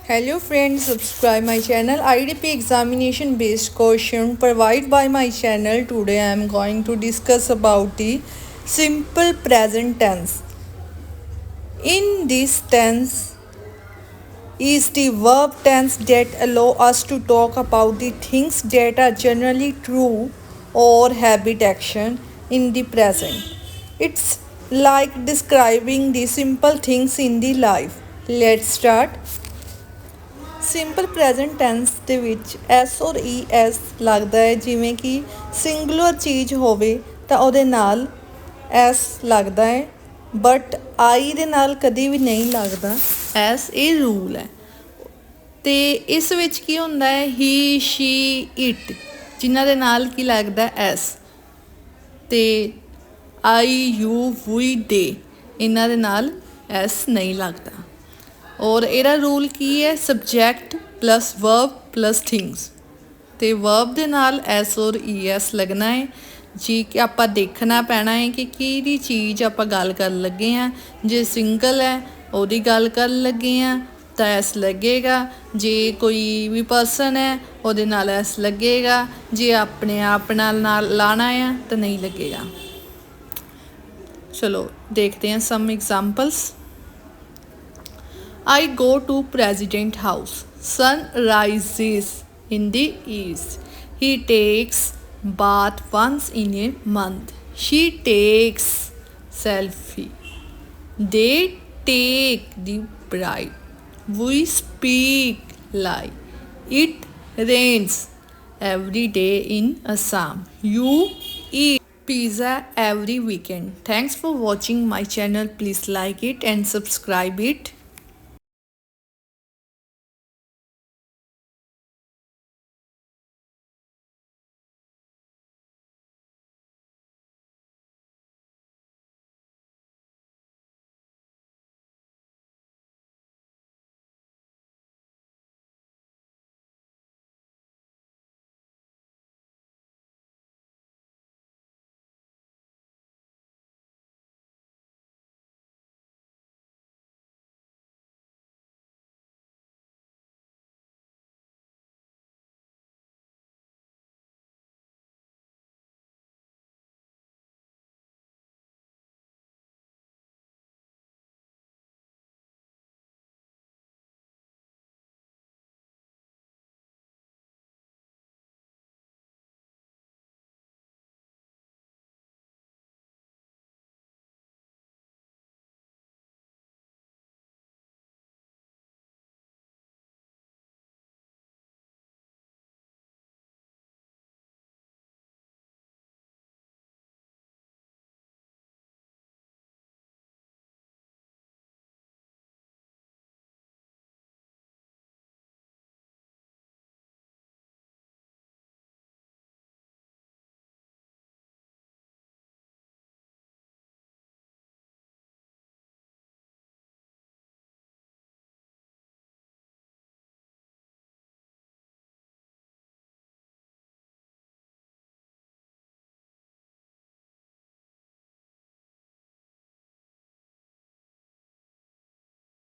Hello friends, subscribe my channel. IDP examination based question provided by my channel. Today I am going to discuss about the simple present tense. In this tense is the verb tense that allow us to talk about the things that are generally true or habit action in the present. It's like describing the simple things in the life. Let's start. Simple present tense ਦੇ ਵਿੱਚ S ਔਰ E S ਲੱਗਦਾ ਹੈ, ਜਿਵੇਂ ਕਿ singular ਚੀਜ਼ ਹੋਵੇ ਤਾਂ ਉਹਦੇ ਨਾਲ ਐਸ ਲੱਗਦਾ ਹੈ, ਬਟ ਆਈ ਦੇ ਨਾਲ ਕਦੀ ਵੀ ਨਹੀਂ ਲੱਗਦਾ ਐਸ। ਇਹ ਰੂਲ ਹੈ। ਅਤੇ ਇਸ ਵਿੱਚ ਕੀ ਹੁੰਦਾ ਹੈ, ਹੀ ਸ਼ੀ ਇਟ, ਜਿਨ੍ਹਾਂ ਦੇ ਨਾਲ ਕੀ ਲੱਗਦਾ ਐਸ, ਅਤੇ ਆਈ ਯੂ ਵੀ ਦੇ, ਇਹਨਾਂ ਦੇ ਨਾਲ ਐਸ ਨਹੀਂ ਲੱਗਦਾ। ਔਰ ਇਹਦਾ ਰੂਲ ਕੀ ਹੈ, subject plus verb plus things, ਅਤੇ ਵਰਬ ਦੇ ਨਾਲ ਐਸ ਔਰ ਈ ਐਸ ਲੱਗਣਾ ਹੈ ਜੀ। ਕਿ ਆਪਾਂ ਦੇਖਣਾ ਪੈਣਾ ਹੈ ਕਿ ਕਿਹੜੀ ਚੀਜ਼ ਆਪਾਂ ਗੱਲ ਕਰਨ ਲੱਗੇ ਹਾਂ। ਜੇ ਸਿੰਗਲ ਹੈ ਉਹਦੀ ਗੱਲ ਕਰਨ ਲੱਗੇ ਹਾਂ ਤਾਂ ਐਸ ਲੱਗੇਗਾ, ਜੇ ਕੋਈ ਵੀ ਪਰਸਨ ਹੈ ਉਹਦੇ ਨਾਲ ਐਸ ਲੱਗੇਗਾ, ਜੇ ਆਪਣੇ ਆਪ ਨਾਲ ਲਾਣਾ ਆ ਤਾਂ ਨਹੀਂ ਲੱਗੇਗਾ। ਚਲੋ ਦੇਖਦੇ ਹਾਂ ਸਮ examples. I go to President House. Sun rises in the east. He takes bath once in a month. She takes selfie. They take the bride. We speak lie. It rains every day in Assam. You eat pizza every weekend. Thanks for watching my channel. Please like it and subscribe it.